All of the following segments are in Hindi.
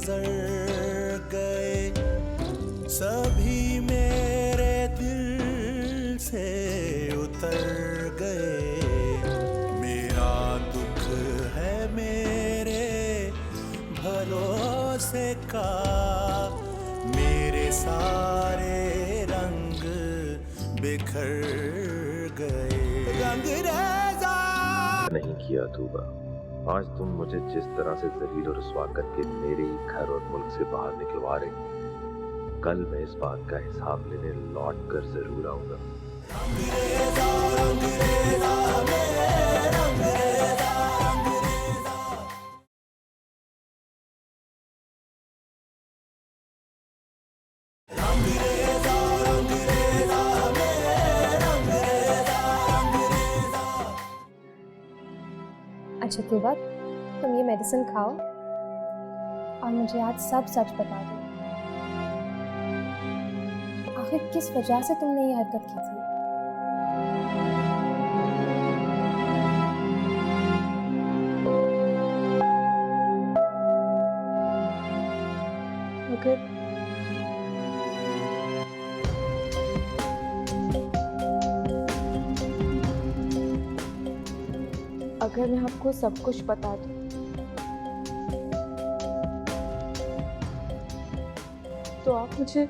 गुजर गए, सभी मेरे दिल से उतर गए। मेरा दुख है मेरे भरोसे का, मेरे सारे रंग बिखर गए। रंगरेज़ा नहीं किया तूबा, आज तुम मुझे जिस तरह से ज़लील और रुसवा करके मेरे ही घर और मुल्क से बाहर निकलवा रहे हैं, कल मैं इस बात का हिसाब लेने लौट कर जरूर आऊंगा। अच्छा तूबा, तुम ये मेडिसिन खाओ और मुझे आज सब सच बता दो। आखिर किस वजह से तुमने ये हरकत की थी? अगर मैं आपको सब कुछ बता दूं तो आप मुझे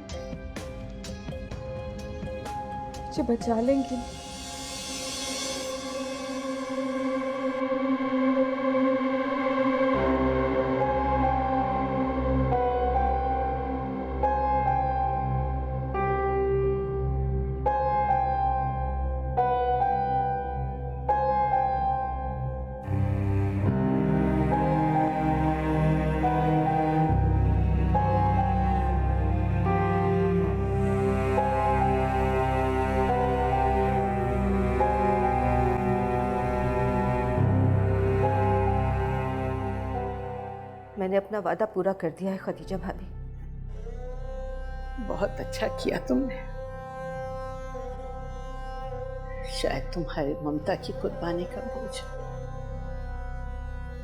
बचा लेंगे? मैंने अपना वादा पूरा कर दिया है खदीजा भाभी। बहुत अच्छा किया तुमने। शायद तुम्हारी ममता की कुर्बानी का बोझ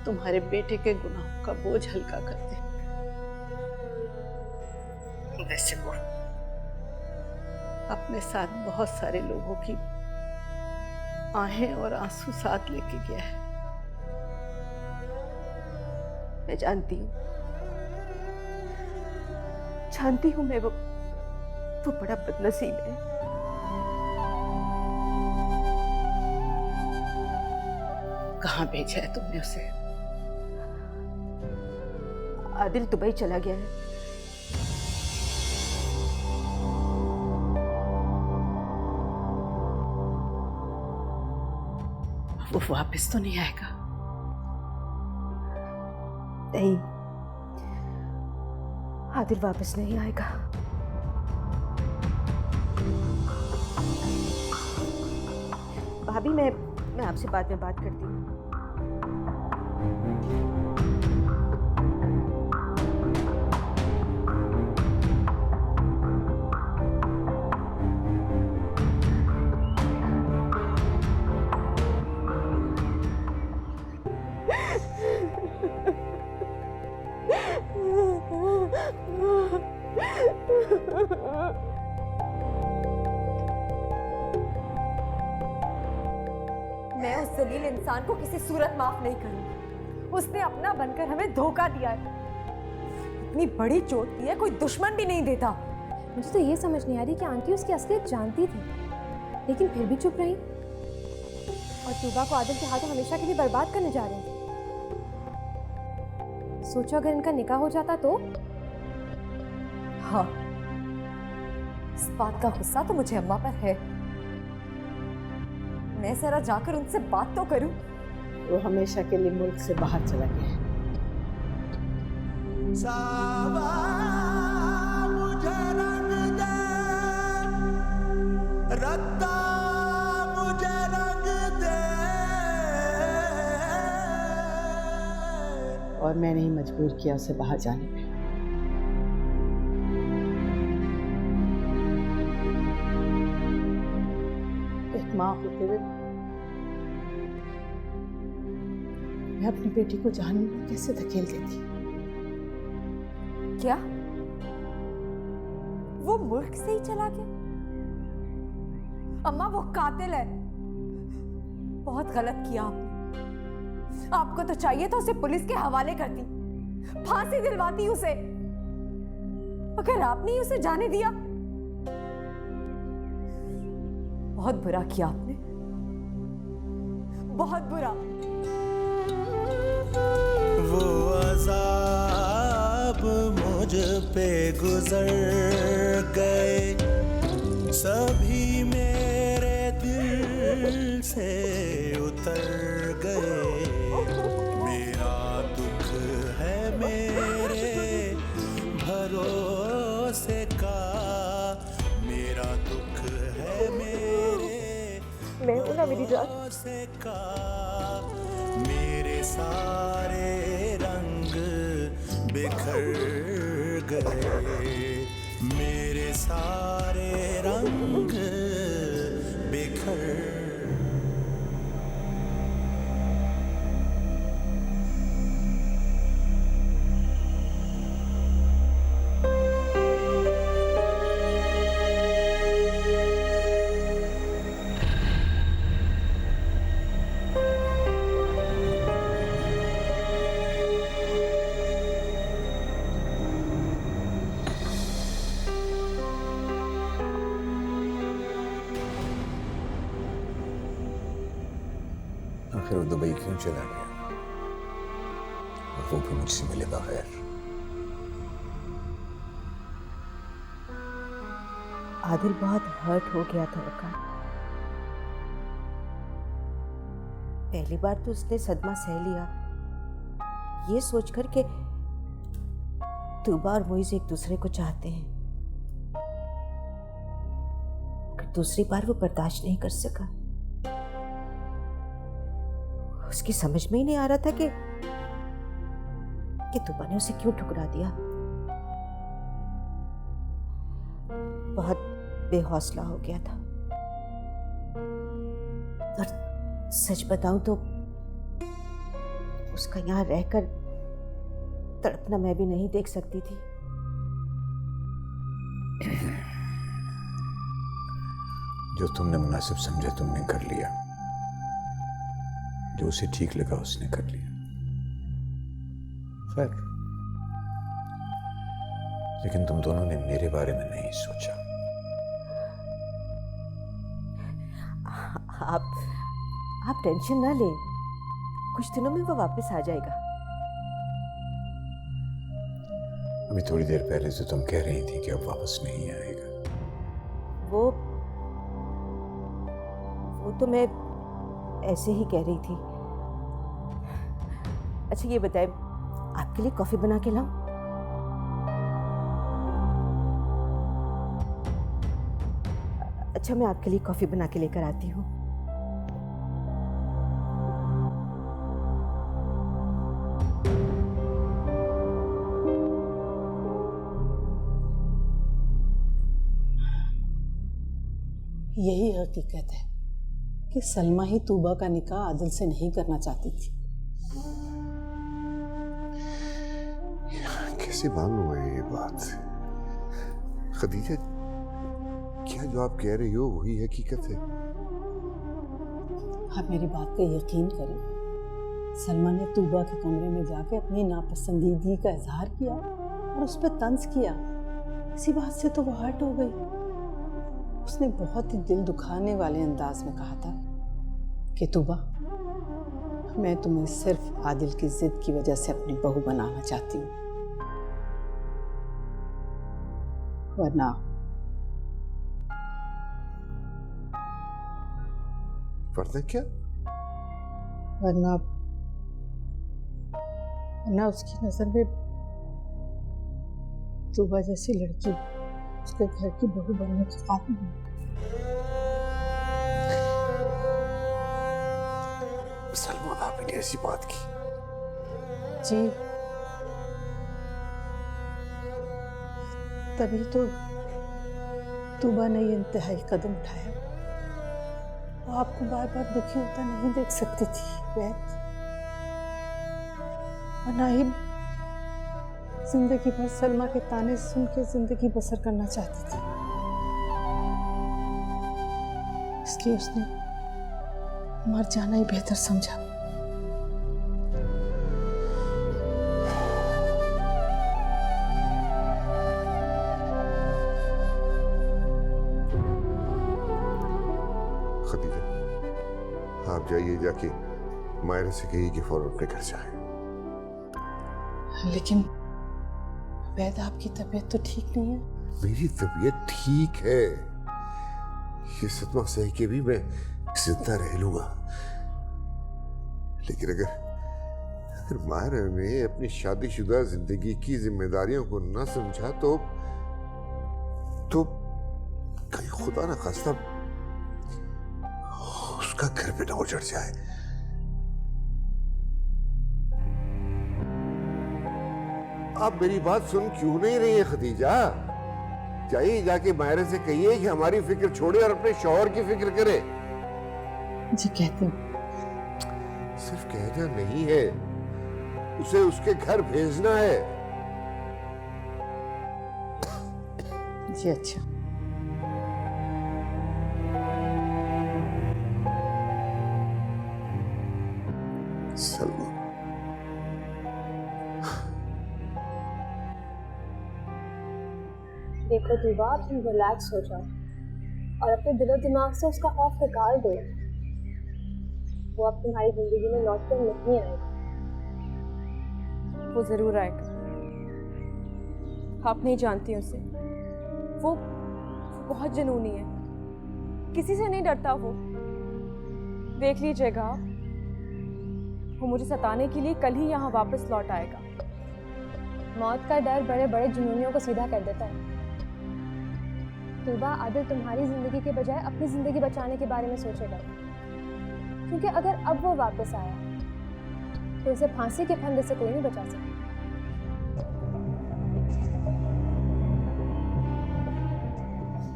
तुम्हारे बेटे के गुनाहों का बोझ हल्का कर दे। वैसे वो अपने साथ बहुत सारे लोगों की आहें और आंसू साथ लेके गया है। मैं जानती हूँ मैं वो बड़ा बदनसीब है। कहाँ भेजा है तुमने उसे? आदिल दुबई चला गया है। वो वापस तो नहीं आएगा? नहीं, आदिल वापस नहीं आएगा। भाभी मैं आपसे बाद में बात करती हूँ। मैं उस जलील इंसान को किसी सूरत माफ नहीं करूंगी। उसने अपना बनकर हमें धोखा दिया है। इतनी बड़ी चोट दी है, कोई दुश्मन भी नहीं देता। मुझे तो ये समझ नहीं आ रही कि आंटी उसकी असलियत जानती थी लेकिन फिर भी चुप रही और तूबा को आदिल के हाथों हमेशा के लिए बर्बाद करने जा रही थी। सोचो अगर इनका निकाह हो जाता तो? हाँ, इस बात का गुस्सा तो मुझे अम्मा पर है। मैं जरा जाकर उनसे बात तो करूं। वो हमेशा के लिए मुल्क से बाहर चला गया है। सावा मुझे रंग दे, रत्ता मुझे रंग दे। और मैंने ही मजबूर किया उसे बाहर जाने पे। एक माँ होते हुए मैं अपनी बेटी को जहन्नुम में कैसे धकेल देती। क्या वो मुल्क से ही चला गया? अम्मा वो कातिल है। बहुत गलत किया आपने। आपको तो चाहिए था उसे पुलिस के हवाले करती, फांसी दिलवाती उसे, मगर आपने ही उसे जाने दिया। बहुत बुरा किया आपने, बहुत बुरा। वो अज़ाब मुझ पे गुजर गए, सभी मेरे दिल से उतर गए। मेरा दुख है मेरे भरोसे का, मेरा दुख है मेरे मैं हूं ना मेरी जान। भरोसे का। मेरे सारे रंग बिखर गए, मेरे सारे रंग बिखर। आखिर वो दुबई क्यों चला गया, और वो भी मुझसे मिले बगैर? आदिल बहुत हर्ट हो गया था वकार। पहली बार तो उसने सदमा सह लिया, ये सोचकर के तूबा और मोइज एक दूसरे को चाहते हैं, मगर दूसरी बार वो बर्दाश्त नहीं कर सका। उसकी समझ में ही नहीं आ रहा था कि तूबा ने उसे क्यों ठुकरा दिया। बहुत बेहौसला हो गया था, और सच बताऊं तो उसका यहां रहकर तड़पना मैं भी नहीं देख सकती थी। जो तुमने मुनासिब समझा तुमने कर लिया, जो उसे ठीक लगा उसने कर लिया। खैर, लेकिन तुम दोनों ने मेरे बारे में नहीं सोचा। आप टेंशन ना लें, कुछ दिनों में वो वापस आ जाएगा। अभी थोड़ी देर पहले से तुम कह रही थी कि अब वापस नहीं आएगा। वो तो मैं ऐसे ही कह रही थी। अच्छा ये बताएं, आपके लिए कॉफी बना के लाऊं? अच्छा मैं आपके लिए कॉफी बना के लेकर आती हूँ। यही हकीकत है कि सलमा ही तूबा का निकाह आदिल से नहीं करना चाहती थी। कैसे मालूम है ये बात? खदीजा, क्या जो आप कह रही हो वही हकीकत है? आप मेरी बात का यकीन करें, सलमा ने तूबा के कमरे में जाके अपनी नापसंदीदगी का इजहार किया और उस पर तंज किया। इसी बात से तो वो हर्ट हो गई। उसने बहुत ही दिल दुखाने वाले अंदाज में कहा था कि तूबा, मैं तुम्हें सिर्फ आदिल की जिद की वजह से अपनी बहू बनाना चाहती हूँ, वरना क्या? वरना उसकी नजर में तूबा जैसी लड़की उसके घर की बहू बनने के काबिल है। सलमा, आपने ऐसी बात की? जी, तभी तो तूबा ने ये इंतहाई कदम उठाया। वो आपको बार बार दुखी होता नहीं देख सकती थी वैद, और ना ही जिंदगी भर सलमा के ताने सुन के जिंदगी बसर करना चाहती थी, इसलिए उसने मर जाना ही बेहतर समझा। खदीजा, आप जाइए, जाके मायरा से कहिए कि फौरन अपने घर जाए। लेकिन वैद, आपकी तबीयत तो ठीक नहीं है। मेरी तबीयत ठीक है, ये सदमा सह के भी मैं जिंदा रह लूंगा। लेकिन अगर मायरा ने अपनी शादीशुदा जिंदगी की जिम्मेदारियों को न समझा तो कहीं खुदा ना खास्ता उसका घर पे ना उजड़ जाए। आप मेरी बात सुन क्यों नहीं रही है खदीजा? जाइए, जाके मायरा से कहिए कि हमारी फिक्र छोड़े और अपने शौहर की फिक्र करे। जी कहती हूँ। सिर्फ कहना नहीं है, उसे उसके घर भेजना है। जी अच्छा। सलमा, देखो तूबा, तुम रिलैक्स हो जाओ और अपने दिलो दिमाग से उसका खौफ निकाल दो। वो अब तुम्हारी जिंदगी में लौट कर नहीं आएगा। वो जरूर आएगा। आप नहीं जानती उसे। वो बहुत जुनूनी है, किसी से नहीं डरता वो। देख लीजिएगा आप, वो मुझे सताने के लिए कल ही यहाँ वापस लौट आएगा। मौत का डर बड़े बड़े जुनूनियों को सीधा कर देता है। तूबा, आदिल तुम्हारी जिंदगी के बजाय अपनी जिंदगी बचाने के बारे में सोचेगा, क्योंकि अगर अब वो वापस आया तो उसे फांसी के फंदे से कोई नहीं बचा सकता।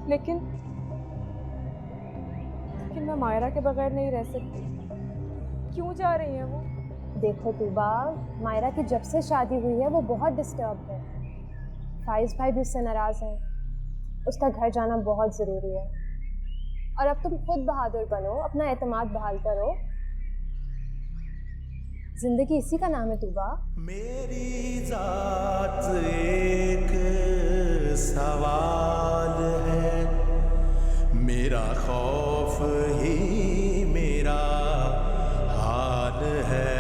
लेकिन मैं मायरा के बगैर नहीं रह सकती। क्यों जा रही है वो? देखो तूबा, मायरा की जब से शादी हुई है वो बहुत डिस्टर्ब है। फाइज भाई भी उससे नाराज हैं। उसका घर जाना बहुत ज़रूरी है। और अब तुम खुद बहादुर बनो, अपना एतमाद बहाल करो। जिंदगी इसी का नाम है तूबा। मेरी जात एक सवाल है, मेरा खौफ ही मेरा हाल है।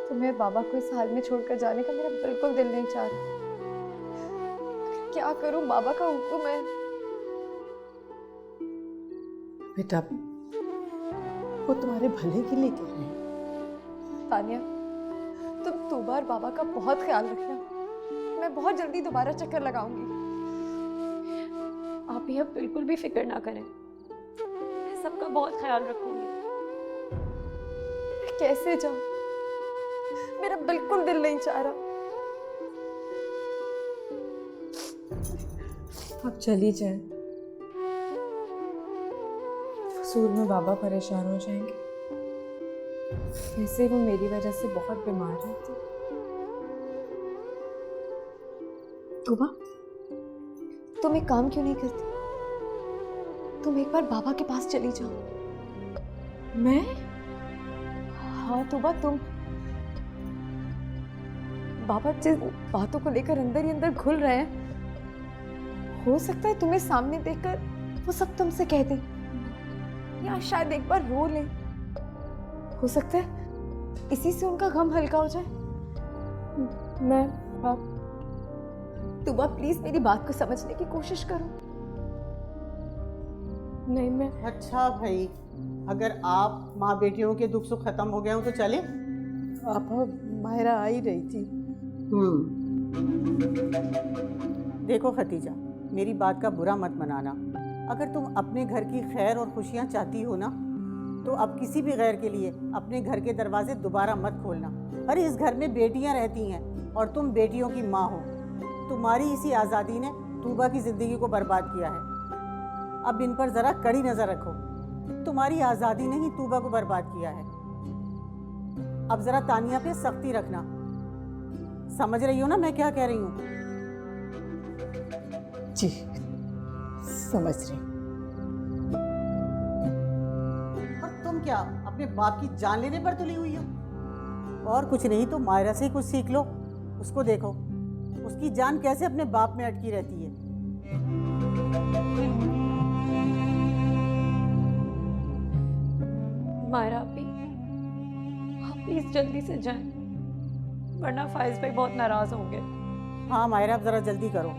तुम्हें बाबा को इस हाल में छोड़कर जाने का मेरा बिल्कुल दिल नहीं चाह रहा। क्या करूं, बाबा का हुक्म है। बेटा, वो तुम्हारे भले के लिए कह रहे हैं। तानिया, तुम तूबा और बाबा का बहुत ख्याल रखना। मैं बहुत जल्दी दोबारा चक्कर लगाऊंगी। आप भी अब बिल्कुल भी फिक्र ना करें, मैं सबका बहुत ख्याल रखूंगी। मैं कैसे जाऊं, मेरा बिल्कुल दिल नहीं चाह रहा। आप चली जाए, फसूल में बाबा परेशान हो जाएंगे। वैसे वो मेरी वजह से बहुत बीमार रहती। तूबा, तुम एक काम क्यों नहीं करती? तुम एक बार बाबा के पास चली जाओ। मैं? हाँ तूबा, तुम बाबा जिस बातों को लेकर अंदर ही अंदर घुल रहे हैं, हो सकता है तुम्हें सामने देखकर वो सब तुमसे कह दे, या शायद एक बार रो ले। हो सकता है इसी से उनका गम हल्का हो जाए। मैं तूबा, प्लीज मेरी बात को समझने की कोशिश करो। नहीं, मैं अच्छा भाई, अगर आप माँ बेटियों के दुख सुख खत्म हो गए हो तो चले। आपा, मायरा आ ही रही थी। देखो खतीजा, मेरी बात का बुरा मत मनाना। अगर तुम अपने घर की खैर और खुशियाँ चाहती हो ना, तो अब किसी भी गैर के लिए अपने घर के दरवाजे दोबारा मत खोलना। अरे इस घर में बेटियाँ रहती हैं और तुम बेटियों की माँ हो, तुम्हारी इसी आज़ादी ने तूबा की ज़िंदगी को बर्बाद किया है। अब इन पर ज़रा कड़ी नज़र रखो। तुम्हारी आज़ादी ने ही तूबा को बर्बाद किया है। अब ज़रा तानिया पे सख्ती रखना। समझ रही हो ना मैं क्या कह रही हूँ? जी समझ रही। और तुम क्या अपने बाप की जान लेने पर तुली हुई हो? और कुछ नहीं तो मायरा से ही कुछ सीख लो। उसको देखो, उसकी जान कैसे अपने बाप में अटकी रहती है। मायरा अभी आप प्लीज जल्दी से जाएं, वरना फाइज भाई बहुत नाराज होंगे। हाँ मायरा, अब जरा जल्दी करो।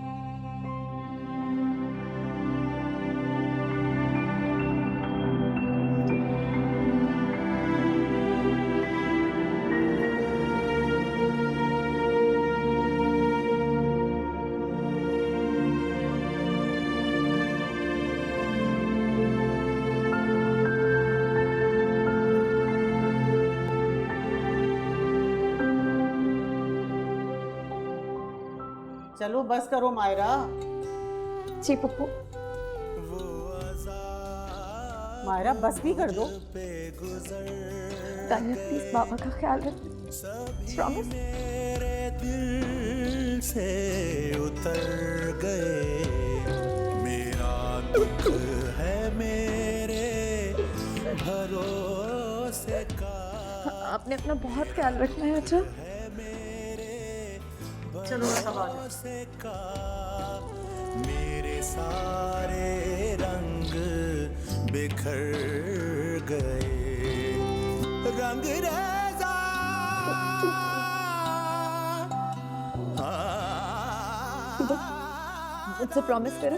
चलो बस करो मायरा। जी पप्पू। मायरा बस भी कर दो। तानिया प्लीज बाबा का ख्याल रखना, प्रॉमिस। मेरे दिल से उतर गए, मेरा दुख है मेरे भरोसे का। आपने अपना बहुत ख्याल रखना है। अच्छा चलो सब आ का मेरे सारे रंग बिखर गए, रंग रेजा मुझसे प्रॉमिस करो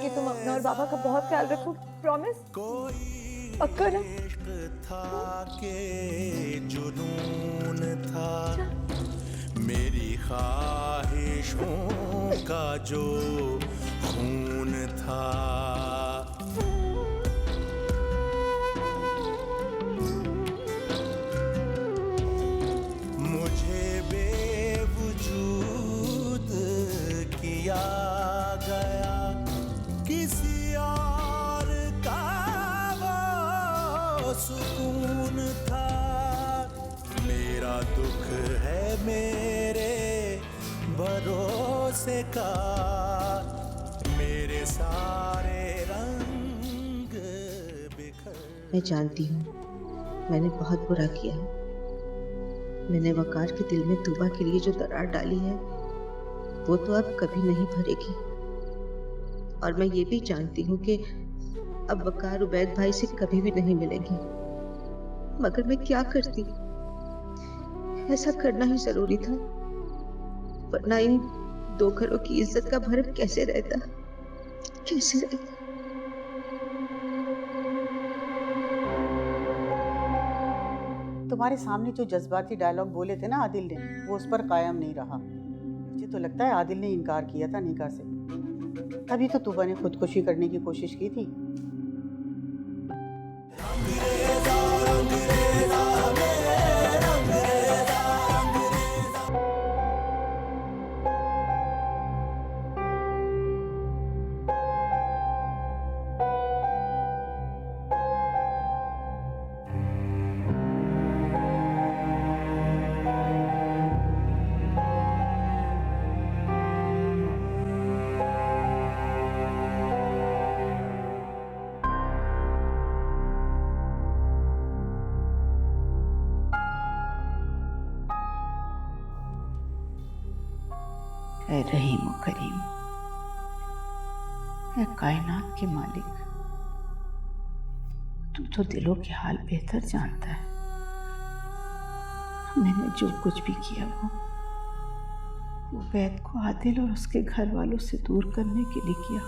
कि तुम अपना और बाबा का बहुत ख्याल रखो। प्रॉमिस? पक्का ना? था के जुनून था, मेरी ख्वाहिशों का जो खून था। मुझे बेवजूद किया गया, किसी और का वो सुकून था। मेरा दुख है मेरे भरोसे का, मेरे सारे रंग बिखर। मैं जानती हूँ मैंने बहुत बुरा किया है। मैंने वकार के दिल में तूबा के लिए जो दरार डाली है वो तो अब कभी नहीं भरेगी। और मैं ये भी जानती हूँ कि अब वकार उबैद भाई से कभी भी नहीं मिलेगी। मगर मैं क्या करती, ऐसा करना ही जरूरी था, वरना इन दो घरों की इज्जत का भरम कैसे रहता, कैसे रहता। तुम्हारे सामने जो जज्बाती डायलॉग बोले थे ना आदिल ने, वो उस पर कायम नहीं रहा। मुझे तो लगता है आदिल ने इनकार किया था निकाह से, तभी तो तूबा ने खुदकुशी करने की कोशिश की थी। ऐ रहीम करीम, ऐ कायनात के मालिक, तू तो दिलों के हाल बेहतर जानता है। मैंने जो कुछ भी किया वो वैद को आदिल और उसके घर वालों से दूर करने के लिए किया।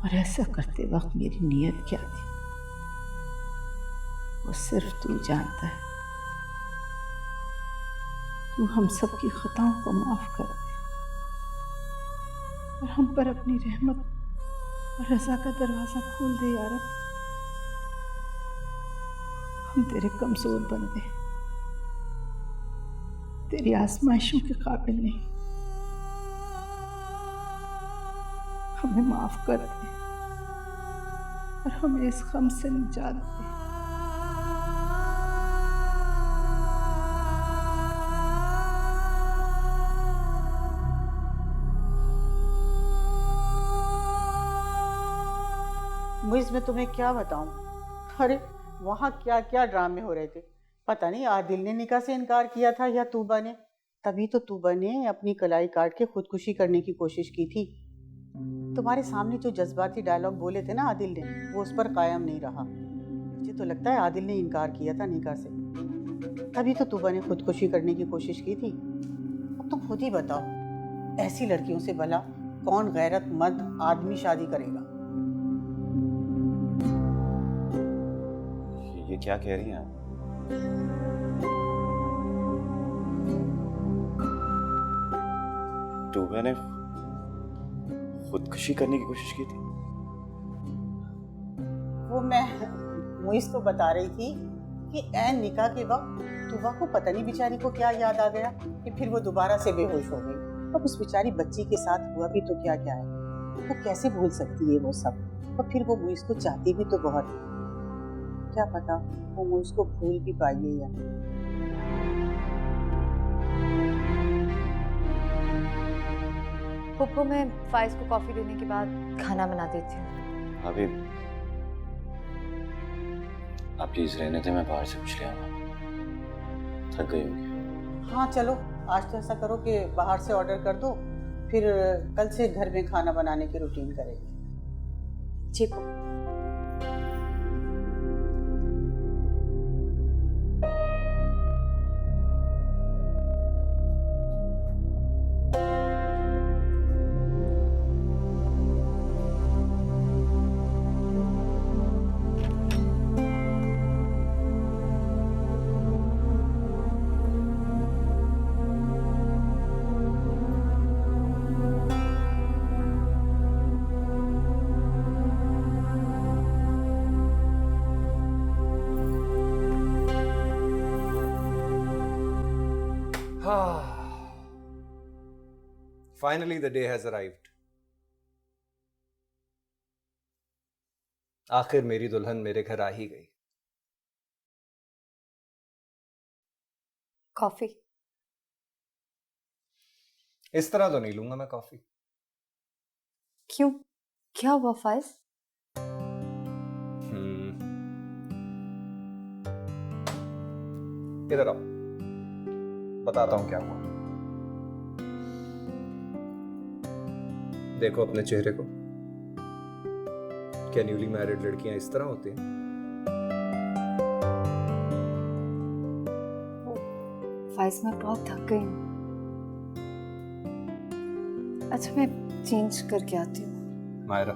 और ऐसा करते वक्त मेरी नीयत क्या थी वो सिर्फ तू जानता है। तू हम सब की खताओं को माफ कर दे और हम पर अपनी रहमत और रज़ा का दरवाजा खोल दे या रब। हम तेरे कमजोर बंदे, तेरी आजमाइशों के काबिल नहीं। हमें माफ कर दे और हमें इस गम से निजात दे। मुझ में तुम्हें क्या बताऊं? अरे वहाँ क्या क्या ड्रामे हो रहे थे। पता नहीं आदिल ने निकाह से इनकार किया था या तूबा ने। तभी तो तूबा ने अपनी कलाई काट के खुदकुशी करने की कोशिश की थी। तुम्हारे सामने जो जज्बाती डायलॉग बोले थे ना आदिल ने, वो उस पर कायम नहीं रहा। मुझे तो लगता है आदिल ने इनकार किया था निकाह से, तभी तो तूबा ने खुदकुशी करने की कोशिश की थी। अब तुम खुद ही बताओ, ऐसी लड़कियों से भला कौन गैरतमंद आदमी शादी करेगा? ये क्या कह रही हैं आप? तूबा ने खुदकुशी करने की कोशिश की थी? वो मैं मुइस तो बता रही थी कि ऐन निकाह के वक्त तूबा को पता नहीं बेचारी को क्या याद आ गया कि फिर वो दोबारा से बेहोश हो गई। अब उस बेचारी बच्ची के साथ हुआ भी तो क्या क्या है, वो कैसे भूल सकती है वो सब। और फिर वो मुइस को चाहती भी तो बहुत है। क्या पता वो मुइस को भूल भी पाई या नहीं। पुप्पो मैं फाइज को कॉफी देने के बाद खाना बना देती हूँ। अभी आप प्लीज रहने थे, मैं बाहर से कुछ ले आऊंगा। थक गई होगी। हाँ चलो, आज तो ऐसा करो कि बाहर से ऑर्डर कर दो, फिर कल से घर में खाना बनाने की रूटीन करेंगे। ठीक। Finally, the day has arrived. आखिर मेरी दुल्हन मेरे घर आ ही गई। कॉफी? इस तरह तो नहीं लूंगा मैं कॉफी। क्यों, क्या हुआ फाइज? इधर आओ, बताता हूं क्या हुआ। देखो अपने चेहरे को। क्या न्यूली मैरिड लड़कियां इस तरह होती हैं? फाइज मैं बहुत थक गई हूँ। अच्छा मैं चेंज करके आती हूँ। मायरा,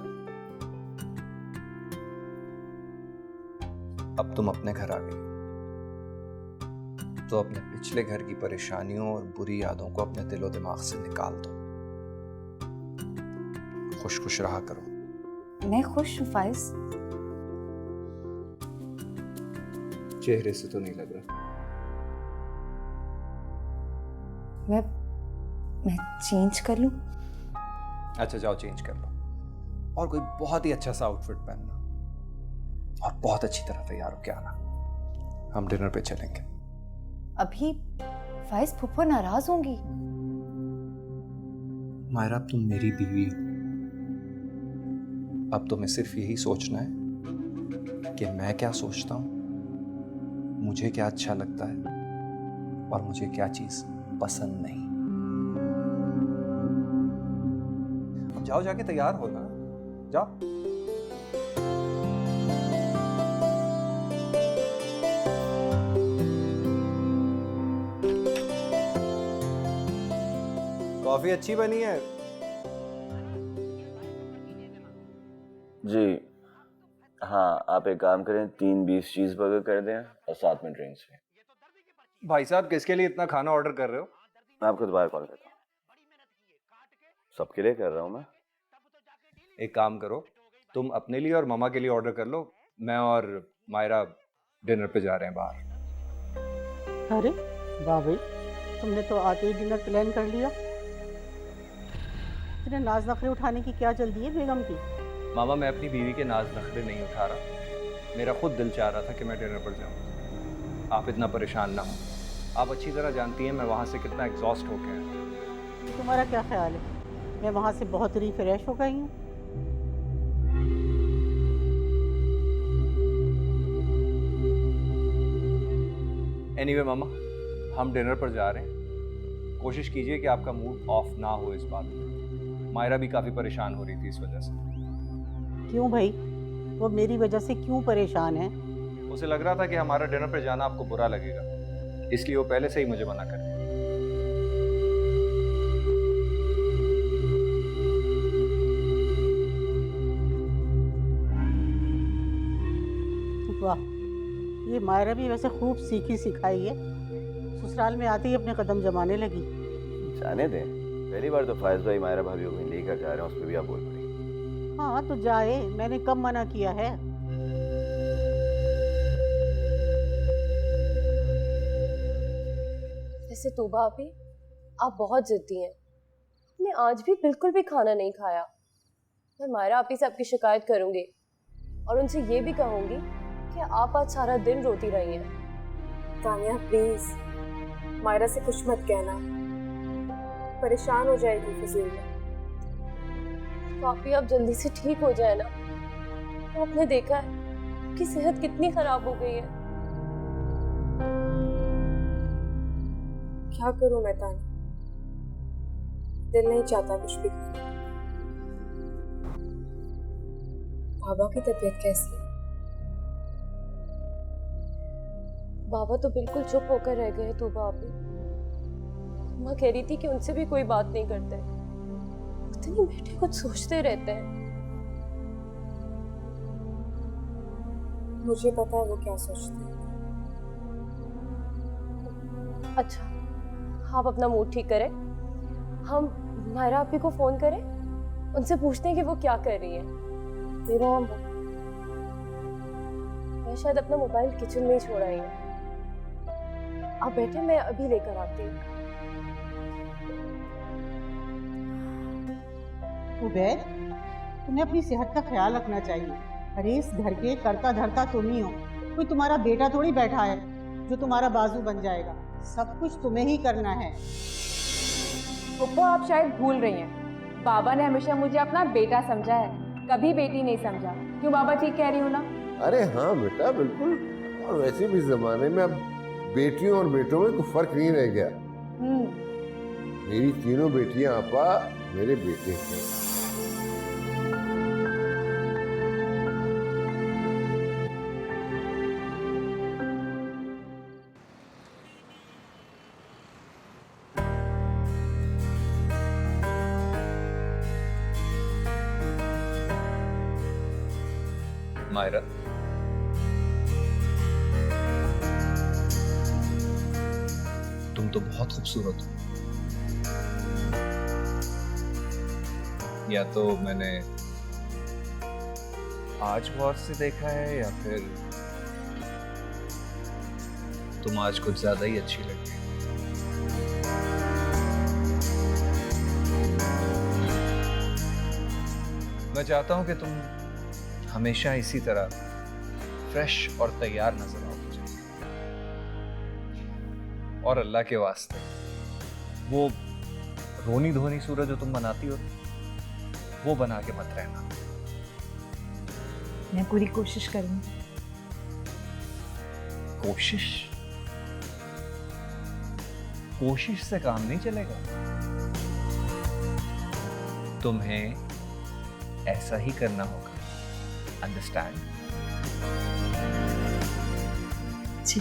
अब तुम अपने घर आ गई, तो अपने पिछले घर की परेशानियों और बुरी यादों को अपने दिलो दिमाग से निकाल दो। खुश खुश रहा करो। मैं खुश हूँ फाइज। चेहरे से तो नहीं लग रहा। मैं चेंज कर लूं? अच्छा जाओ चेंज कर लो, और कोई बहुत ही अच्छा सा आउटफिट पहनना और बहुत अच्छी तरह तैयार होके आना। हम डिनर पे चलेंगे। अभी फाइज फुप्पो नाराज होंगी। मायरा अब तुम मेरी बीवी हो। अब तुम्हें सिर्फ यही सोचना है कि मैं क्या सोचता हूं, मुझे क्या अच्छा लगता है और मुझे क्या चीज पसंद नहीं। अब जाओ, जाके तैयार हो ना, जाओ। कॉफी अच्छी बनी है जी। हाँ, आप एक काम करें, 3 बीफ चीज बर्गर कर दें और साथ में ड्रिंक्स भी। भाई साहब, किसके लिए इतना खाना ऑर्डर कर रहे हो? मैं आपको दोबारा कॉल करता हूँ। सबके लिए कर रहा हूँ मैं। एक काम करो, तुम अपने लिए और मामा के लिए ऑर्डर कर लो, मैं और मायरा डिनर पे जा रहे हैं बाहर। अरे वाह भाई, तुमने तो आते ही डिनर प्लान कर लिया। इतने नाज नखरे उठाने की क्या जल्दी है बेगम की? मामा, मैं अपनी बीवी के नाज नखरे नहीं उठा रहा, मेरा खुद दिल चाह रहा था कि मैं डिनर पर जाऊं। आप इतना परेशान ना हो, आप अच्छी तरह जानती हैं मैं वहाँ से कितना एग्जॉस्ट हो गया हूं। तुम्हारा क्या ख्याल है? मैं वहाँ से बहुत रिफ्रेश हो गई हूँ। एनीवे मामा, हम डिनर पर जा रहे हैं। कोशिश कीजिए कि आपका मूड ऑफ ना हो इस बात में। मायरा भी काफ़ी परेशान हो रही थी इस वजह से। क्यों भाई, वो मेरी वजह से क्यों परेशान है? उसे लग रहा था कि हमारा डिनर पर जाना आपको बुरा लगेगा, इसलिए वो पहले से ही मुझे मना कर दिया। वाह, ये मायरा भी वैसे खूब सीखी सिखाई है। ससुराल में आते ही अपने कदम जमाने लगी। जाने दें, पहली बार तो फायज भाई मायरा भाभी को कहीं लेकर जा रहे हैं, उस पर भी आप बोल पड़ी। हाँ तो जाए, मैंने कब मना किया है? वैसे तोबा अभी आप बहुत जिद्दी हैं। आपने आज भी बिल्कुल भी खाना नहीं खाया। मैं मायरा आपी से आपकी शिकायत करूंगी और उनसे ये भी कहूंगी कि आप आज सारा दिन रोती रही हैं। तानिया प्लीज, मायरा से कुछ मत कहना, परेशान हो जाएगी फिजूल में। पापी आप जल्दी से ठीक हो जाए ना। आपने देखा है कि सेहत कितनी खराब हो गई है। क्या करूं मैं तानी, दिल नहीं चाहता कुछ भी। बाबा की तबीयत कैसी है? बाबा तो बिल्कुल चुप होकर रह गए। तो बाबी माँ कह रही थी कि उनसे भी कोई बात नहीं करते, इतनी बेटे कुछ सोचते रहते हैं। मुझे पता है वो क्या सोचते हैं। अच्छा, आप अपना मूड ठीक करें, हम मायरा आपी को फोन करें, उनसे पूछते हैं कि वो क्या कर रही है। मैं शायद अपना मोबाइल किचन में ही छोड़ आई हूँ। आप बैठे, मैं अभी लेकर आती हूँ। उबैद, तुम्हें अपनी सेहत का ख्याल रखना चाहिए। अरे इस घर के करता धरता तुम ही हो, कोई तुम्हारा बेटा थोड़ी बैठा है जो तुम्हारा बाजू बन जाएगा। सब कुछ तुम्हें ही करना है। पप्पो, आप शायद भूल रही हैं, बाबा ने हमेशा मुझे अपना बेटा समझा है, कभी बेटी नहीं समझा। क्यों बाबा, ठीक कह रही हूँ ना? अरे हाँ बेटा, बिल्कुल। और वैसे भी जमाने में अब बेटियों और बेटों में कोई फर्क नहीं रह गया। मेरी तीनों बेटियां आपा मेरे बेटे हैं। मायरा, तुम तो बहुत खूबसूरत हो। या तो मैंने आज गौर से देखा है या फिर तुम आज कुछ ज्यादा ही अच्छी लग रही हो। मैं चाहता हूं कि तुम हमेशा इसी तरह फ्रेश और तैयार नजर आओ मुझे। और अल्लाह के वास्ते वो रोनी धोनी सूरत जो तुम बनाती हो वो बना के मत रहना। मैं पूरी कोशिश करूंगी। कोशिश? कोशिश से काम नहीं चलेगा। तुम्हें ऐसा ही करना होगा। अंडरस्टैंड? जी।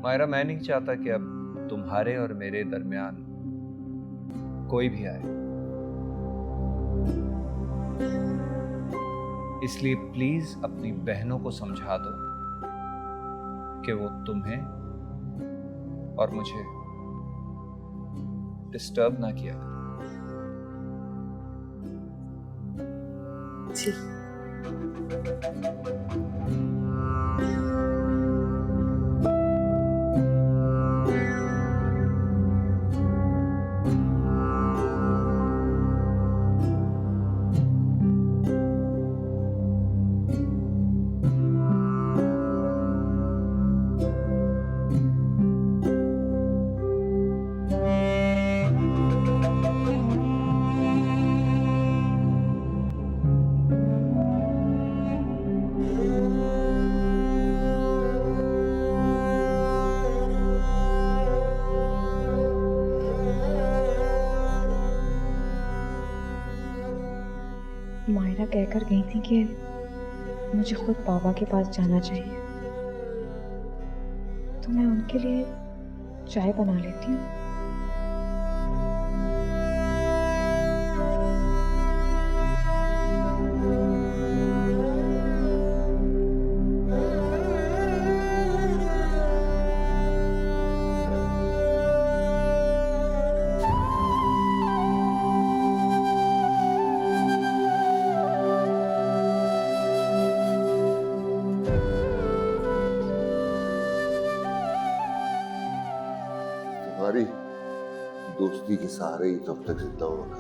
मायरा, मैं नहीं चाहता कि अब तुम्हारे और मेरे दरमियान कोई भी आए। इसलिए प्लीज अपनी बहनों को समझा दो कि वो तुम्हें और मुझे डिस्टर्ब ना किया करें। जी। मायरा कहकर गई थी कि मुझे खुद बाबा के पास जाना चाहिए, तो मैं उनके लिए चाय बना लेती हूँ। तुम्हारी दोस्ती के सहारे ही तब तक जिंदा हूं वकार,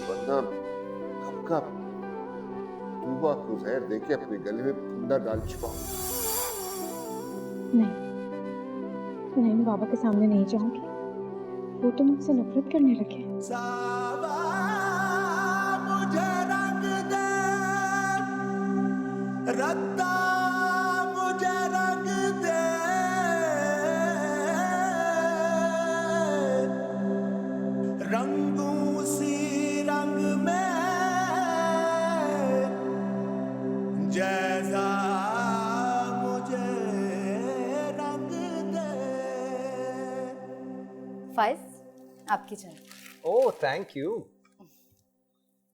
वरना कब का तूबा को जहर देके अपने गले में फंदा डाल चुका हूं। नहीं नहीं, मैं बाबा के सामने नहीं जाऊंगी, वो तो मुझसे नफरत करने लगे। मुझे रंग दे रत्ता, मुझे रंग दे रंगूं सी रंग में जैसा मुझे रंग दे। फाइज, आपकी चाय। Oh thank you.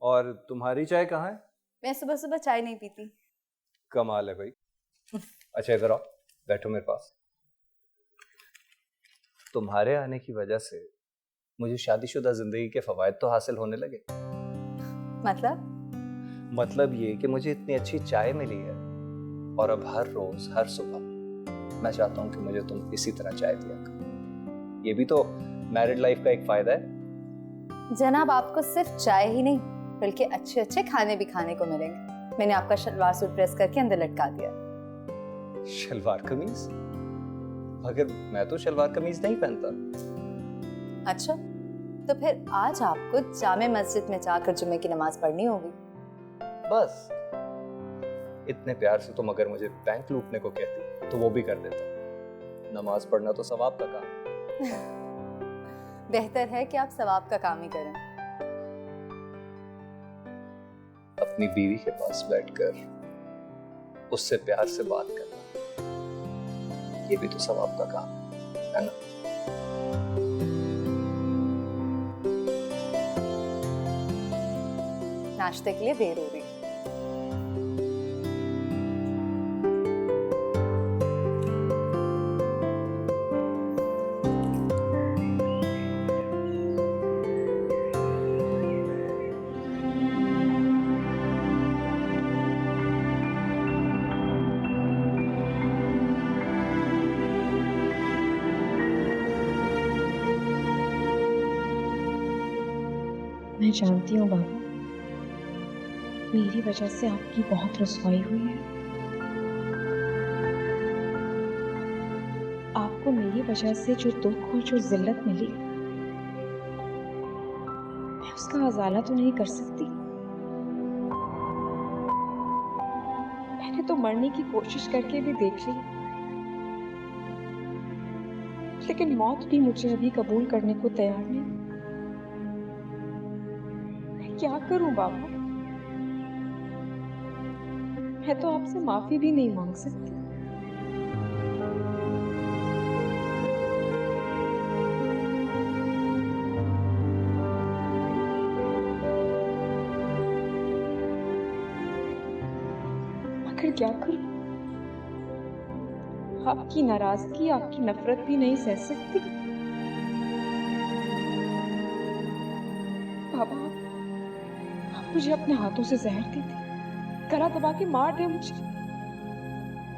और तुम्हारी चाय कहाँ है? मैं सुबह सुबह चाय नहीं पीती। कमाल है भाई। अच्छा इधर आओ, बैठो मेरे पास। तुम्हारे आने की वजह से मुझे शादीशुदा जिंदगी के फवायद तो हासिल होने लगे। मतलब ये कि मुझे इतनी अच्छी चाय मिली है और अब हर रोज हर सुबह मैं चाहता हूँ कि मुझे तुम इसी तरह चाय दिया करो। ये भी तो मैरिड लाइफ का एक फायदा है। जनाब, आपको सिर्फ चाय ही नहीं बल्कि अच्छे अच्छे खाने भी खाने को मिलेंगे। मैंने आपका शलवार सूट प्रेस करके अंदर लटका दिया। शलवार कमीज? मगर मैं तो शलवार कमीज नहीं पहनता। अच्छा, तो फिर आज आपको जामे मस्जिद में जाकर जुम्मे की नमाज पढ़नी होगी। बस इतने प्यार से तुम अगर मुझे बैंक लूटने को कहती तो वो भी कर देता। नमाज पढ़ना तो सवाब का काम। बेहतर है कि आप सवाब का काम ही करें। अपनी बीवी के पास बैठकर उससे प्यार से बात करना, ये भी तो सवाब का काम है ना? नाश्ते के लिए देर हो रही है। मैं जानती हूँ बाबा, मेरी वजह से आपकी बहुत रुसवाई हुई है। आपको मेरी वजह से जो दुख और जो जिल्लत मिली, मैं उसका अजाला तो नहीं कर सकती। मैंने तो मरने की कोशिश करके भी देख ली, लेकिन मौत भी मुझे अभी कबूल करने को तैयार नहीं। मैं क्या करूं बाबा? मैं तो आपसे माफी भी नहीं मांग सकती। आखिर क्या करूं? आपकी नाराजगी, आपकी नफरत भी नहीं सह सकती। बाबा, आप मुझे अपने हाथों से जहर दे दे, गला दबा के मार दे मुझे,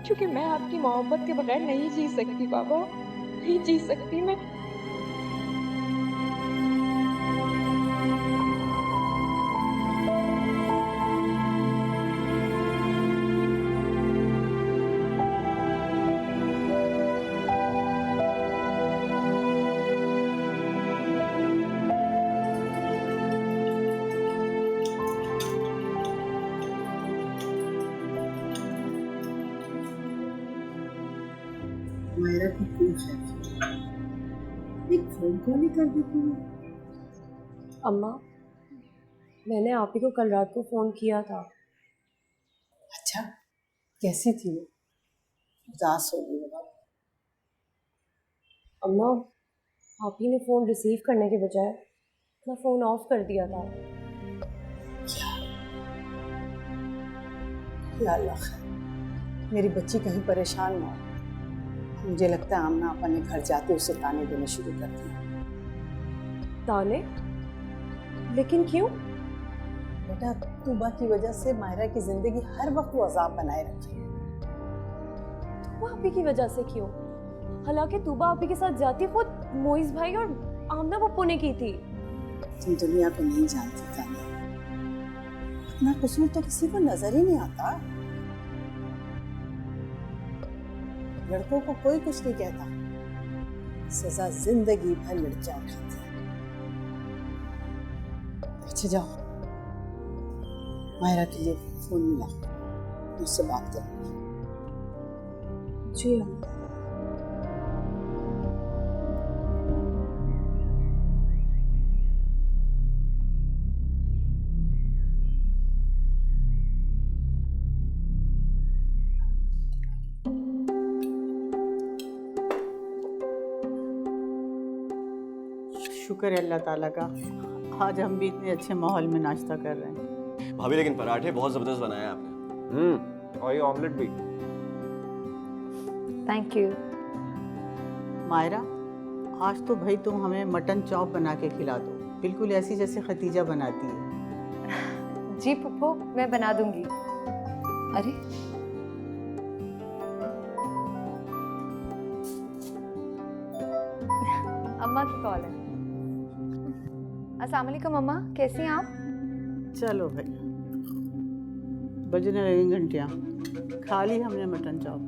क्योंकि मैं आपकी मोहब्बत के बगैर नहीं जी सकती बाबा, नहीं जी सकती मैं। मायरा को पूछ है, एक फोन कॉल ही कर देती हूँ। अम्मा, मैंने आप ही को कल रात को फ़ोन किया था। अच्छा, कैसी थी वो? उदास हो गई बाबा। अम्मा, आप ही ने फ़ोन रिसीव करने के बजाय अपना फ़ोन ऑफ कर दिया था। या अल्लाह, मेरी बच्ची कहीं परेशान ना हो। मुझे लगता है आमना आपा ने घर जाते उसे ताने देने शुरू कर दिए। ताने? लेकिन क्यों? बेटा, तूबा की वजह से मायरा की जिंदगी हर वक्त वो अजाब बनाए रखी है। वो आप ही की वजह से क्यों? हालांकि तूबा आप ही के साथ जाती खुद मोइज भाई और आमना पप्पू ने की थी। तुम दुनिया को नहीं जानती तानिया, इतना कसूर तो किसी को नजर ही नहीं आता। लड़कों को कोई कुछ नहीं कहता, सजा जिंदगी भर लड़कियां उठाती हैं। अच्छा जाओ, मायरा के लिए फोन मिला, मुझसे बात करूंगी। जी अम्मा। शुक्र है अल्लाह ताला का, आज हम भी इतने अच्छे माहौल में नाश्ता कर रहे हैं। भाभी, लेकिन पराठे बहुत जबरदस्त बनाए हैं आपने। और ये ऑमलेट भी। Thank you. मायरा, आज तो भाई तुम हमें मटन चॉप बना के खिला दो, बिल्कुल ऐसी जैसे खतीजा बनाती है। जी पप्पू, मैं बना दूंगी। अरे अम्मा की कॉल है। अस्सलाम वालेकुम अम्मा, कैसी हैं आप? चलो भाई, बजने लगी घंटियाँ, खा ली हमने मटन चॉप।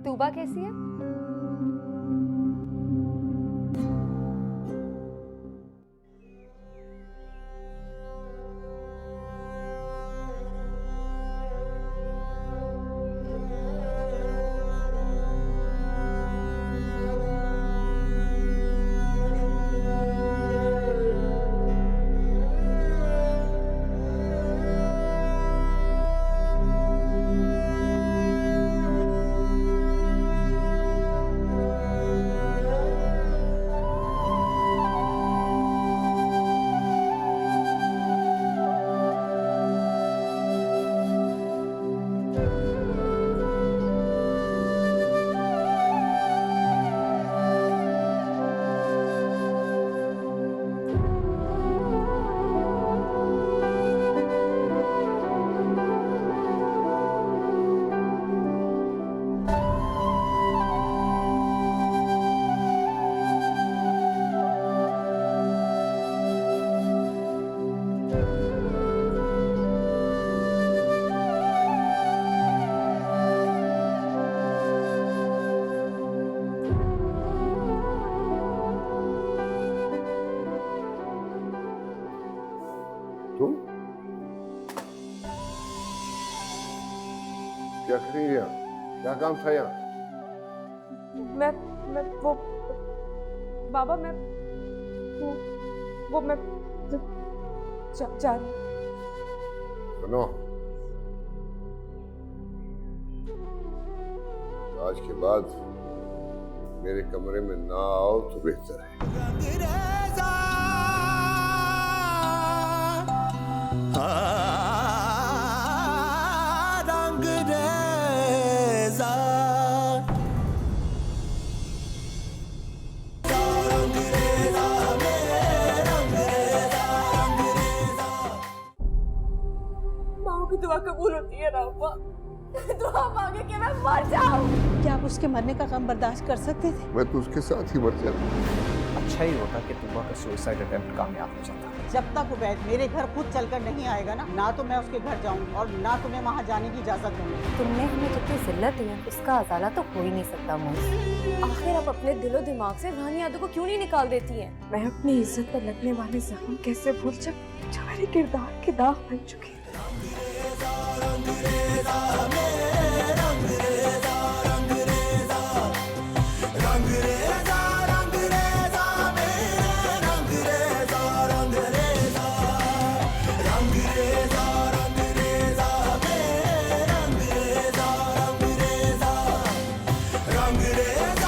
तूबा कैसी है? तुम क्या कर रही है यहाँ? क्या काम था यहाँ? मैं वो बाबा, मैं वो मैं चार सुनो, आज के बाद मेरे कमरे में ना आओ तो बेहतर है। मर जाओ। क्या आप उसके मरने का गम बर्दाश्त कर सकते थे? मैं तो उसके साथ ही मर जाता। अच्छा ही होता कि तूबा का सुसाइड अटेम्प्ट कामयाब हो जाता। जब तक उबैद मेरे घर खुद चलकर नहीं आएगा ना तो मैं उसके घर जाऊंगी और ना तुम्हें वहाँ जाने की इजाजत दूंगी। तुमने हमें जितनी जिल्लत दी है उसका अजाला तो हो ही नहीं सकता मोइस। आखिर आप अपने दिलो दिमाग से रानी यादव को क्यों नहीं निकाल देती हैं? मैं अपनी इज्जत पर लगने वाले जख्म कैसे भूल सकूं जो मेरे किरदार के दाग बन चुके हैं। रंग रेजा